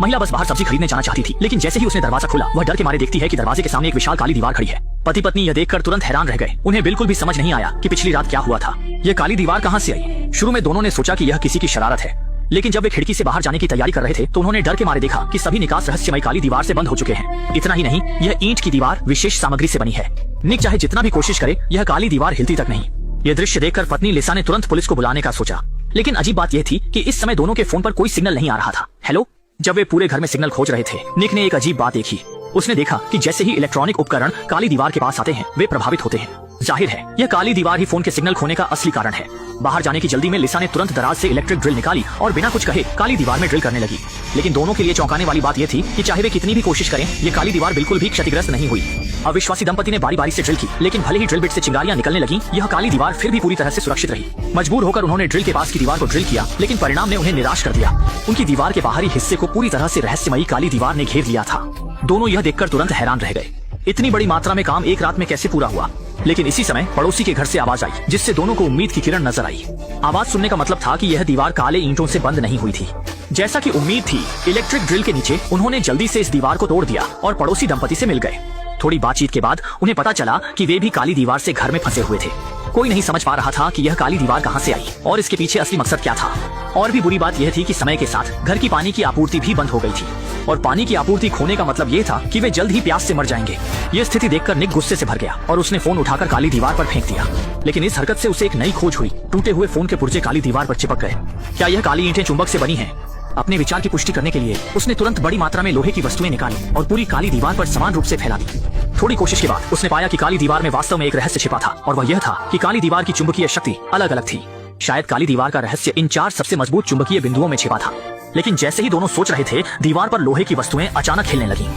महिला बस बाहर सब्जी खरीदने जाना चाहती थी, लेकिन जैसे ही उसने दरवाजा खोला वह डर के मारे देखती है कि दरवाजे के सामने एक विशाल काली दीवार खड़ी है। पति पत्नी यह देखकर तुरंत हैरान रह गए। उन्हें बिल्कुल भी समझ नहीं आया कि पिछली रात क्या हुआ था। यह काली दीवार कहां से आई। शुरू में दोनों ने सोचा कि यह किसी की शरारत है, लेकिन जब वे खिड़की से बाहर जाने की तैयारी कर रहे थे तो उन्होंने डर के मारे देखा कि सभी निकास रहस्यमय काली दीवार से बंद हो चुके हैं। इतना ही नहीं, यह ईंट की दीवार विशेष सामग्री से बनी है। निक चाहे जितना भी कोशिश करे, यह काली दीवार हिलती तक नहीं। यह दृश्य देखकर पत्नी लिसा ने तुरंत पुलिस को बुलाने का सोचा, लेकिन अजीब बात यह थी कि इस समय दोनों के फोन पर कोई सिग्नल नहीं आ रहा था। हेलो। जब वे पूरे घर में सिग्नल खोज रहे थे, निक ने एक अजीब बात देखी। उसने देखा कि जैसे ही इलेक्ट्रॉनिक उपकरण काली दीवार के पास आते हैं वे प्रभावित होते हैं। जाहिर है यह काली दीवार ही फोन के सिग्नल खोने का असली कारण है। बाहर जाने की जल्दी में लिसा ने तुरंत दराज से इलेक्ट्रिक ड्रिल निकाली और बिना कुछ कहे काली दीवार में ड्रिल करने लगी। लेकिन दोनों के लिए चौंकाने वाली बात यह थी कि चाहे वे कितनी भी कोशिश करें, ये काली दीवार बिल्कुल भी क्षतिग्रस्त नहीं हुई। अविश्वासी दंपति ने बारी बारी से ड्रिल की, लेकिन भले ही ड्रिल बिट से चिंगारियां निकलने लगी, यह काली दीवार फिर भी पूरी तरह से सुरक्षित रही। मजबूर होकर उन्होंने ड्रिल के पास की दीवार को ड्रिल किया, लेकिन परिणाम ने उन्हें निराश कर दिया। उनकी दीवार के बाहरी हिस्से को पूरी तरह से रहस्यमयी काली दीवार ने घेर लिया था। दोनों यह देखकर तुरंत हैरान रह गए। इतनी बड़ी मात्रा में काम एक रात में कैसे पूरा हुआ। लेकिन इसी समय पड़ोसी के घर से आवाज आई, जिससे दोनों को उम्मीद की किरण नजर आई। आवाज सुनने का मतलब था कि यह दीवार काले ईंटों से बंद नहीं हुई थी। जैसा कि उम्मीद थी, इलेक्ट्रिक ड्रिल के नीचे उन्होंने जल्दी से इस दीवार को तोड़ दिया और पड़ोसी दंपति से मिल गए। थोड़ी बातचीत के बाद उन्हें पता चला कि वे भी काली दीवार से घर में फंसे हुए थे। कोई नहीं समझ पा रहा था कि यह काली दीवार कहां से आई और इसके पीछे असली मकसद क्या था। और भी बुरी बात यह थी कि समय के साथ घर की पानी की आपूर्ति भी बंद हो गई थी, और पानी की आपूर्ति खोने का मतलब ये था कि वे जल्द ही प्यास से मर जाएंगे। यह स्थिति देखकर निक गुस्से से भर गया और उसने फोन उठाकर काली दीवार पर फेंक दिया। लेकिन इस हरकत से उसे एक नई खोज हुई। टूटे हुए फोन के पुर्जे काली दीवार पर चिपक गए। क्या यह काली ईंटें चुंबक से बनी हैं? अपने विचार की पुष्टि करने के लिए उसने तुरंत बड़ी मात्रा में लोहे की वस्तुएं निकाली और पूरी काली दीवार पर समान रूप से फैला दी। थोड़ी कोशिश के बाद उसने पाया कि काली दीवार में वास्तव में एक रहस्य छिपा था, और वह यह था कि काली दीवार की चुंबकीय शक्ति अलग अलग थी। शायद काली दीवार का रहस्य इन 4 सबसे मजबूत चुंबकीय बिंदुओं में छिपा था। लेकिन जैसे ही दोनों सोच रहे थे, दीवार पर लोहे की वस्तुएं अचानक हिलने लगीं।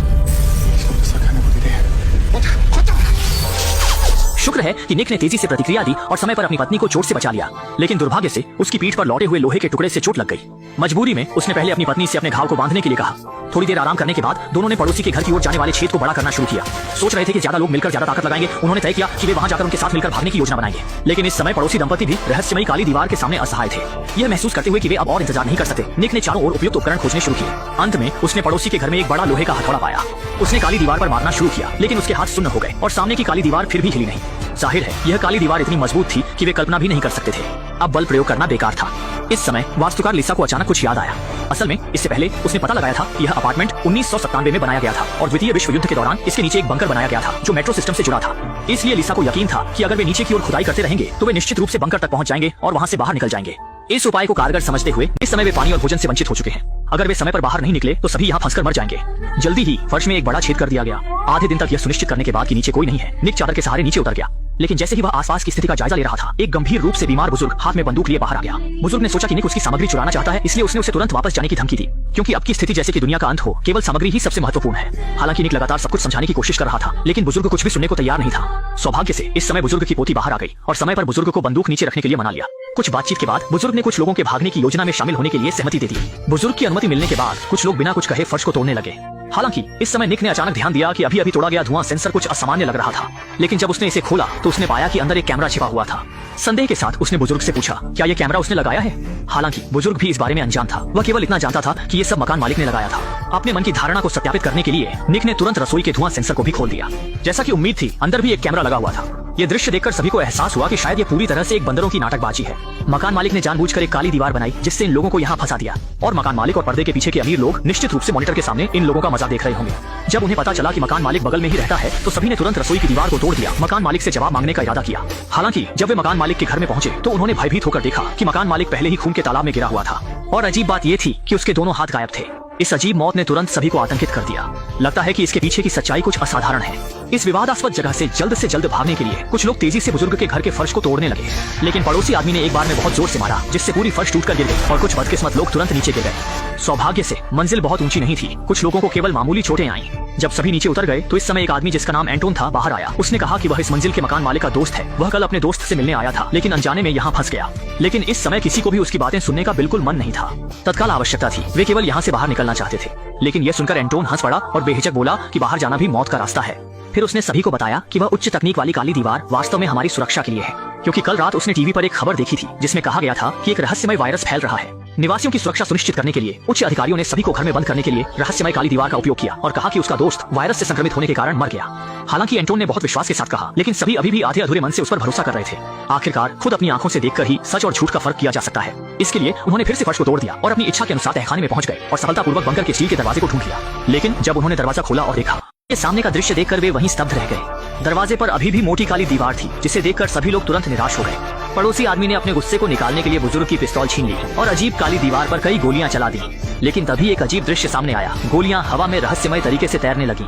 शुक्र है कि निक ने तेजी से प्रतिक्रिया दी और समय पर अपनी पत्नी को चोट से बचा लिया, लेकिन दुर्भाग्य से उसकी पीठ पर लौटे हुए लोहे के टुकड़े से चोट लग गई। मजबूरी में उसने पहले अपनी पत्नी से अपने घाव को बांधने के लिए कहा। थोड़ी देर आराम करने के बाद दोनों ने पड़ोसी के घर की ओर जाने वाले छेद को बड़ा करना शुरू किया। सोच रहे थे कि ज्यादा लोग मिलकर ज्यादा ताकत लगाएंगे। उन्होंने तय किया कि वे वहां जाकर उनके साथ मिलकर भागने की योजना बनाएंगे। लेकिन इस समय पड़ोसी दंपति भी रहस्यमयी काली दीवार के सामने असहाय थे। यह महसूस करते हुए कि वे अब और इंतजार नहीं कर सकते, निक ने चारों ओर उपयुक्त उपकरण खोजने शुरू किए। अंत में उसने पड़ोसी के घर में एक बड़ा लोहे का हथौड़ा पाया। उसने काली दीवार पर मारना शुरू किया, लेकिन उसके हाथ सुन्न हो गए और सामने की काली दीवार फिर भी हिली नहीं। जाहिर है यह काली दीवार इतनी मजबूत थी कि वे कल्पना भी नहीं कर सकते थे। अब बल प्रयोग करना बेकार था। इस समय वास्तुकार लिसा को अचानक कुछ याद आया। असल में इससे पहले उसने पता लगाया था यह अपार्टमेंट 1997 में बनाया गया था और द्वितीय विश्व युद्ध के दौरान इसके नीचे एक बंकर बनाया गया था जो मेट्रो सिस्टम से जुड़ा था। इसलिए लिसा को यकीन था कि अगर वे नीचे की ओर खुदाई करते रहेंगे तो वे निश्चित रूप से बंकर तक पहुंच जाएंगे और वहां से बाहर निकल जाएंगे। इस उपाय को कारगर समझते हुए इस समय वे पानी और भोजन से वंचित हो चुके हैं। अगर वे समय पर बाहर नहीं निकले तो सभी यहाँ फंसकर मर जाएंगे। जल्दी ही फर्श में एक बड़ा छेद कर दिया गया। आधे दिन तक यह सुनिश्चित करने के बाद कि नीचे कोई नहीं है, निक चादर के सहारे नीचे उतर गया। लेकिन जैसे ही वह आसपास की स्थिति का जायजा ले रहा था, एक गंभीर रूप से बीमार बुजुर्ग हाथ में बंदूक लिए बाहर आ गया। बुजुर्ग ने सोचा कि निक उसकी सामग्री चुराना चाहता है, इसलिए उसने उसे तुरंत वापस जाने की धमकी दी। क्योंकि अब की स्थिति जैसे कि दुनिया का अंत हो, केवल सामग्री ही सबसे महत्वपूर्ण है। हालांकि निक लगातार सब कुछ समझाने की कोशिश कर रहा था, लेकिन बुजुर्ग कुछ भी सुनने को तैयार नहीं था। सौभाग्य से इस समय बुजुर्ग की पोती बाहर आ गई और समय पर बुजुर्ग को बंदूक नीचे रखने के लिए मना लिया। कुछ बातचीत के बाद बुजुर्ग ने कुछ लोगों के भागने की योजना में शामिल होने के लिए सहमति दे दी। बुजुर्ग की अनुमति मिलने के बाद कुछ लोग बिना कुछ कहे फर्श को तोड़ने लगे। हालांकि इस समय निक ने अचानक ध्यान दिया कि अभी अभी तोड़ा गया धुआं सेंसर कुछ असामान्य लग रहा था। लेकिन जब उसने इसे खोला तो उसने पाया कि अंदर एक कैमरा छिपा हुआ था। संदेह के साथ उसने बुजुर्ग से पूछा, क्या यह कैमरा उसने लगाया है? हालांकि बुजुर्ग भी इस बारे में अनजान था। वह केवल इतना जानता था कि ये सब मकान मालिक ने लगाया था। अपने मन की धारणा को सत्यापित करने के लिए निक ने तुरंत रसोई के धुआं सेंसर को भी खोल दिया। जैसा कि उम्मीद थी, अंदर भी एक कैमरा लगा हुआ था। ये दृश्य देखकर सभी को एहसास हुआ कि शायद ये पूरी तरह से एक बंदरों की नाटकबाजी है। मकान मालिक ने जानबूझकर एक काली दीवार बनाई जिससे इन लोगों को यहाँ फंसा दिया, और मकान मालिक और पर्दे के पीछे के अमीर लोग निश्चित रूप से मॉनिटर के सामने इन लोगों का मजा देख रहे होंगे। जब उन्हें पता चला कि मकान मालिक बगल में ही रहता है तो सभी ने तुरंत रसोई की दीवार को तोड़ दिया, मकान मालिक से जवाब मांगने का इरादा किया। हालांकि जब वे मकान मालिक के घर में पहुंचे तो उन्होंने भयभीत होकर देखा कि मकान मालिक पहले ही खून के तालाब में गिरा हुआ था, और अजीब बात यह थी कि उसके दोनों हाथ गायब थे। इस अजीब मौत ने तुरंत सभी को आतंकित कर दिया। लगता है कि इसके पीछे की सच्चाई कुछ असाधारण है। इस विवादास्पद जगह से जल्द भागने के लिए कुछ लोग तेजी से बुजुर्ग के घर के फर्श को तोड़ने लगे, लेकिन पड़ोसी आदमी ने एक बार में बहुत जोर से मारा जिससे पूरी फर्श टूटकर गिर गई और कुछ बदकिस्मत लोग तुरंत नीचे गिर गए। सौभाग्य से मंजिल बहुत ऊंची नहीं थी, कुछ लोगों को केवल मामूली चोटें आईं। जब सभी नीचे उतर गए तो इस समय एक आदमी जिसका नाम एंटोन था बाहर आया। उसने कहा कि वह इस मंजिल के मकान मालिक का दोस्त है। वह कल अपने दोस्त से मिलने आया था, लेकिन अनजाने में यहाँ फंस गया। लेकिन इस समय किसी को भी उसकी बातें सुनने का बिल्कुल मन नहीं था। तत्काल आवश्यकता थी, वे केवल यहाँ से बाहर निकलना चाहते थे। लेकिन यह सुनकर एंटोन हंस पड़ा और बेहिचक बोला कि बाहर जाना भी मौत का रास्ता है। फिर उसने सभी को बताया कि वह उच्च तकनीक वाली काली दीवार वास्तव में हमारी सुरक्षा के लिए है, क्योंकि कल रात उसने टीवी पर एक खबर देखी थी जिसमें कहा गया था कि एक रहस्यमय वायरस फैल रहा है। निवासियों की सुरक्षा सुनिश्चित करने के लिए उच्च अधिकारियों ने सभी को घर में बंद करने के लिए रहस्यमय काली दीवार का उपयोग किया और कहा कि उसका दोस्त वायरस से संक्रमित होने के कारण मर गया। हालांकि एंटोन ने बहुत विश्वास के साथ कहा, लेकिन सभी अभी भी आधे अधूरे मन से उस पर भरोसा कर रहे थे। आखिरकार खुद अपनी आंखों से देखकर ही सच और झूठ का फर्क किया जा सकता है। इसके लिए उन्होंने फिर से फर्श को तोड़ दिया और अपनी इच्छा के अनुसार तहखाने में पहुंच गए और सफलतापूर्वक बंकर के स्टील के दरवाजे को ढूंढ लिया। लेकिन जब उन्होंने दरवाजा खोला और देखा, ये सामने का दृश्य देखकर वे वहीं स्तब्ध रह गए। दरवाजे पर अभी भी मोटी काली दीवार थी, जिसे देखकर सभी लोग तुरंत निराश हो गए। पड़ोसी आदमी ने अपने गुस्से को निकालने के लिए बुजुर्ग की पिस्तौल छीन ली और अजीब काली दीवार पर कई गोलियां चला दी। लेकिन तभी एक अजीब दृश्य सामने आया। गोलियां हवा में रहस्यमय तरीके से तैरने लगी।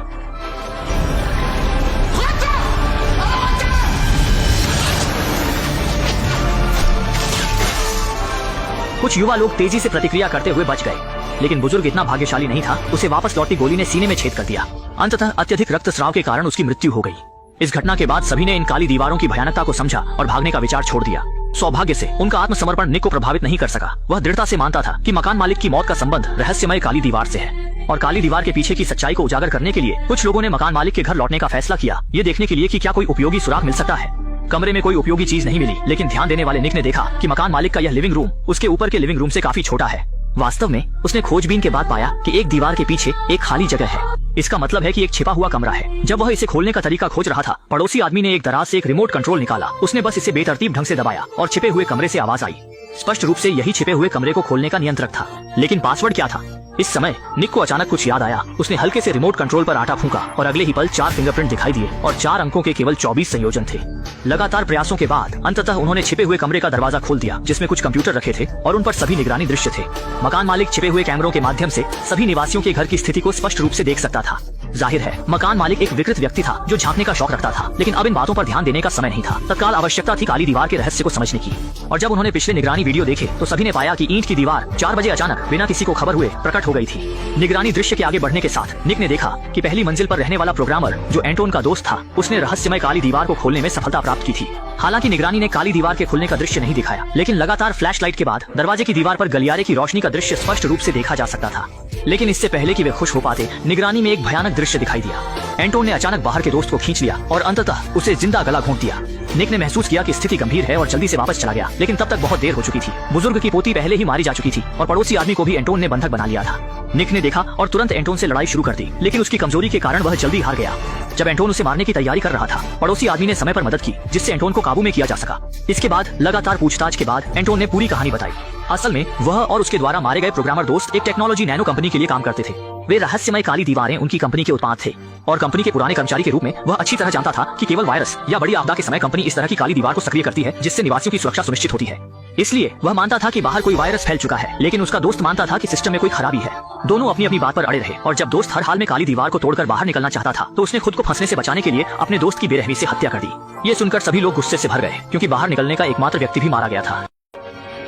कुछ युवा लोग तेजी से प्रतिक्रिया करते हुए बच गए, लेकिन बुजुर्ग इतना भाग्यशाली नहीं था। उसे वापस लौटती गोली ने सीने में छेद कर दिया। अंततः अत्यधिक रक्तस्राव के कारण उसकी मृत्यु हो गई। इस घटना के बाद सभी ने इन काली दीवारों की भयानकता को समझा और भागने का विचार छोड़ दिया। सौभाग्य से उनका आत्मसमर्पण निक को प्रभावित नहीं कर सका। वह दृढ़ता से मानता था कि मकान मालिक की मौत का संबंध रहस्यमय काली दीवार से है और काली दीवार के पीछे की सच्चाई को उजागर करने के लिए कुछ लोगों ने मकान मालिक के घर लौटने का फैसला किया, ये देखने के लिए कि क्या कोई उपयोगी सुराग मिल सकता है। कमरे में कोई उपयोगी चीज नहीं मिली, लेकिन ध्यान देने वाले निक ने देखा कि मकान मालिक का यह लिविंग रूम उसके ऊपर के लिविंग रूम से काफी छोटा है। वास्तव में उसने खोजबीन के बाद पाया कि एक दीवार के पीछे एक खाली जगह है। इसका मतलब है कि एक छिपा हुआ कमरा है। जब वह इसे खोलने का तरीका खोज रहा था, पड़ोसी आदमी ने एक दराज से एक रिमोट कंट्रोल निकाला। उसने बस इसे बेतरतीब ढंग से दबाया और छिपे हुए कमरे से आवाज आई। स्पष्ट रूप से यही छिपे हुए कमरे को खोलने का नियंत्रक था। लेकिन पासवर्ड क्या था? इस समय निक को अचानक कुछ याद आया। उसने हल्के से रिमोट कंट्रोल पर आटा फूंका और अगले ही पल 4 फिंगरप्रिंट दिखाई दिए और 4 अंकों के केवल 24 संयोजन थे। लगातार प्रयासों के बाद अंततः उन्होंने छिपे हुए कमरे का दरवाजा खोल दिया, जिसमें कुछ कंप्यूटर रखे थे और उन पर सभी निगरानी दृश्य थे। मकान मालिक छिपे हुए कैमरों के माध्यम से सभी निवासियों के घर की स्थिति को स्पष्ट रूप से देख सकता था। जाहिर है मकान मालिक एक विकृत व्यक्ति था जो झांकने का शौक रखता था, लेकिन अब इन बातों पर ध्यान देने का समय नहीं था। तत्काल आवश्यकता थी काली दीवार के रहस्य को समझने की। और जब उन्होंने पिछले निगरानी वीडियो देखे तो सभी ने पाया कि ईंट की दीवार 4 बजे अचानक बिना किसी को खबर हुए प्रकट हो गई थी। निगरानी दृश्य के आगे बढ़ने के साथ निक ने देखा कि पहली मंजिल पर रहने वाला प्रोग्रामर जो एंटोन का दोस्त था, उसने रहस्यमय काली दीवार को खोलने में सफलता प्राप्त की थी। हालांकि निगरानी ने काली दीवार के खुलने का दृश्य नहीं दिखाया, लेकिन लगातार फ्लैशलाइट के बाद दरवाजे की दीवार पर गलियारे की रोशनी का दृश्य स्पष्ट रूप से देखा जा सकता था। लेकिन इससे पहले कि वे खुश हो पाते, निगरानी में एक भयानक दृश्य दिखाई दिया। एंटोन ने अचानक बाहर के दोस्त को खींच लिया और अंततः उसे जिंदा गला घोंट दिया। निक ने महसूस किया कि स्थिति गंभीर है और जल्दी से वापस चला गया, लेकिन तब तक बहुत देर हो चुकी थी। बुजुर्ग की पोती पहले ही मारी जा चुकी थी और पड़ोसी आदमी को भी एंटोन ने बंधक बना लिया था। निक ने देखा और तुरंत एंटोन से लड़ाई शुरू कर दी, लेकिन उसकी कमजोरी के कारण वह जल्दी हार गया। जब एंटोन उसे मारने की तैयारी कर रहा था, पड़ोसी आदमी ने समय पर मदद की, जिससे एंटोन को काबू में किया जा सका। इसके बाद लगातार पूछताछ के बाद एंटोन ने पूरी कहानी बताई। असल में वह और उसके द्वारा मारे गए प्रोग्रामर दोस्त एक टेक्नोलॉजी नैनो कंपनी के लिए काम करते थे। वे रहस्यमय काली दीवारें उनकी कंपनी के उत्पाद थे और कंपनी के पुराने कर्मचारी के रूप में वह अच्छी तरह जानता था कि केवल वायरस या बड़ी आपदा के समय कंपनी इस तरह की काली दीवार को सक्रिय करती है, जिससे निवासियों की सुरक्षा सुनिश्चित होती है। इसलिए वह मानता था कि बाहर कोई वायरस फैल चुका है, लेकिन उसका दोस्त मानता था कि सिस्टम में कोई खराबी है। दोनों अपनी अपनी बात पर अड़े रहे और जब दोस्त हर हाल में काली दीवार को तोड़कर बाहर निकलना चाहता था, तो उसने खुद को फंसने से बचाने के लिए अपने दोस्त की बेरहमी से हत्या कर दी। ये सुनकर सभी लोग गुस्से से भर गए, क्योंकि बाहर निकलने का एकमात्र व्यक्ति भी मारा गया था।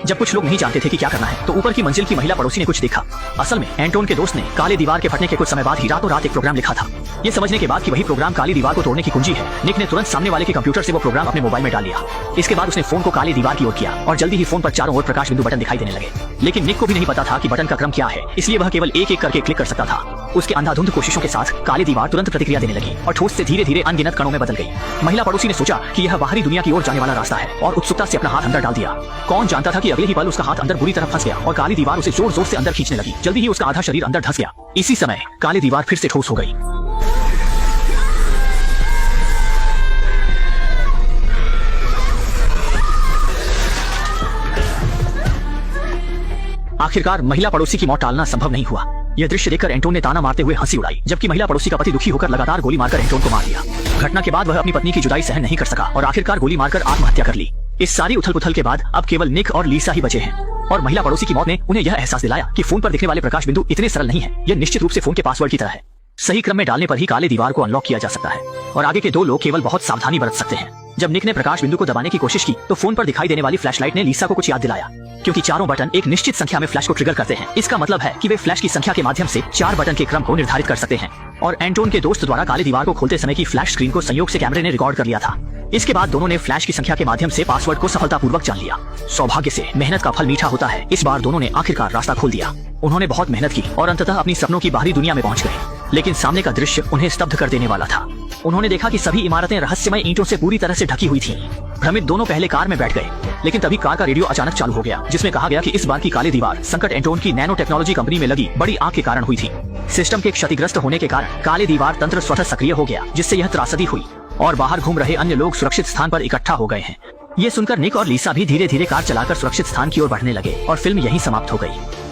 जब कुछ लोग नहीं जानते थे कि क्या करना है, तो ऊपर की मंजिल की महिला पड़ोसी ने कुछ देखा। असल में एंटोन के दोस्त ने काले दीवार के फटने के कुछ समय बाद ही रातों रात एक प्रोग्राम लिखा था। ये समझने के बाद कि वही प्रोग्राम काली दीवार को तोड़ने की कुंजी है, निक ने तुरंत सामने वाले के कंप्यूटर से वो प्रोग्राम अपने मोबाइल में डाल लिया। इसके बाद उसने फोन को काली दीवार की ओर किया और जल्दी ही फोन पर चारों ओर प्रकाश बिंदु बटन दिखाई देने लगे। लेकिन निक को भी नहीं पता था कि बटन का क्रम क्या है, इसलिए वह केवल एक एक करके क्लिक कर सकता था। उसके अंधाधुंध कोशिशों के साथ काली दीवार तुरंत प्रतिक्रिया देने लगी और ठोस से धीरे धीरे अनगिनत कणों में बदल गई। महिला पड़ोसी ने सोचा कि यह बाहरी दुनिया की ओर जाने वाला रास्ता है और उत्सुकता से अपना हाथ अंदर डाल दिया। कौन जानता था कि अगले ही पल उसका हाथ अंदर बुरी तरह फंस गया और काली दीवार उसे जोर जोर से अंदर खींचने लगी। जल्दी ही उसका आधा शरीर अंदर धंस गया। इसी समय काली दीवार फिर से ठोस हो गई। आखिरकार महिला पड़ोसी की मौत टालना संभव नहीं हुआ। यह दृश्य देखकर एंटोन ने ताना मारते हुए हंसी उड़ाई, जबकि महिला पड़ोसी का पति दुखी होकर लगातार गोली मारकर एंटोन को मार दिया। घटना के बाद वह अपनी पत्नी की जुदाई सहन नहीं कर सका और आखिरकार गोली मारकर आत्महत्या कर ली। इस सारी उथल पुथल के बाद अब केवल निक और लीसा ही बचे हैं और महिला पड़ोसी की मौत ने उन्हें यह एहसास दिलाया कि फोन पर दिखने वाले प्रकाश बिंदु इतने सरल नहीं है। यह निश्चित रूप से फोन के पासवर्ड की तरह है। सही क्रम में डालने पर ही काले दीवार को अनलॉक किया जा सकता है और आगे के 2 लोग केवल बहुत सावधानी बरत सकते हैं। जब निक ने प्रकाश बिंदु को दबाने की कोशिश की तो फोन पर दिखाई देने वाली फ्लैशलाइट ने लीसा को कुछ याद दिलाया, क्योंकि चारों बटन एक निश्चित संख्या में फ्लैश को ट्रिगर करते हैं। इसका मतलब है कि वे फ्लैश की संख्या के माध्यम से 4 बटन के क्रम को निर्धारित कर सकते हैं और एंटोन के दोस्त द्वारा काले दीवार को खोलते समय की फ्लैश स्क्रीन को संयोग से कैमरे ने रिकॉर्ड कर लिया था। इसके बाद दोनों ने फ्लैश की संख्या के माध्यम से पासवर्ड को सफलतापूर्वक जान लिया। सौभाग्य से मेहनत का फल मीठा होता है। इस बार दोनों ने आखिरकार रास्ता खोल दिया। उन्होंने बहुत मेहनत की और अंततः अपनी सपनों की बाहरी दुनिया में पहुंच गए, लेकिन सामने का दृश्य उन्हें स्तब्ध कर देने वाला था। उन्होंने देखा कि सभी इमारतें रहस्यमय ईंटों से पूरी तरह से ढकी हुई थीं। भ्रमित दोनों पहले कार में बैठ गए लेकिन तभी कार का रेडियो अचानक चालू हो गया, जिसमें कहा गया कि इस बार की काली दीवार संकट एंटोन की नैनो टेक्नोलॉजी कंपनी में लगी बड़ी आग के कारण हुई थी। सिस्टम के क्षतिग्रस्त होने के कारण काले दीवार तंत्र स्वतः सक्रिय हो गया, जिससे यह त्रासदी हुई और बाहर घूम रहे अन्य लोग सुरक्षित स्थान पर इकट्ठा हो गए हैं। ये सुनकर निक और लीसा भी धीरे धीरे कार चलाकर सुरक्षित स्थान की ओर बढ़ने लगे और फिल्म यहीं समाप्त हो गई।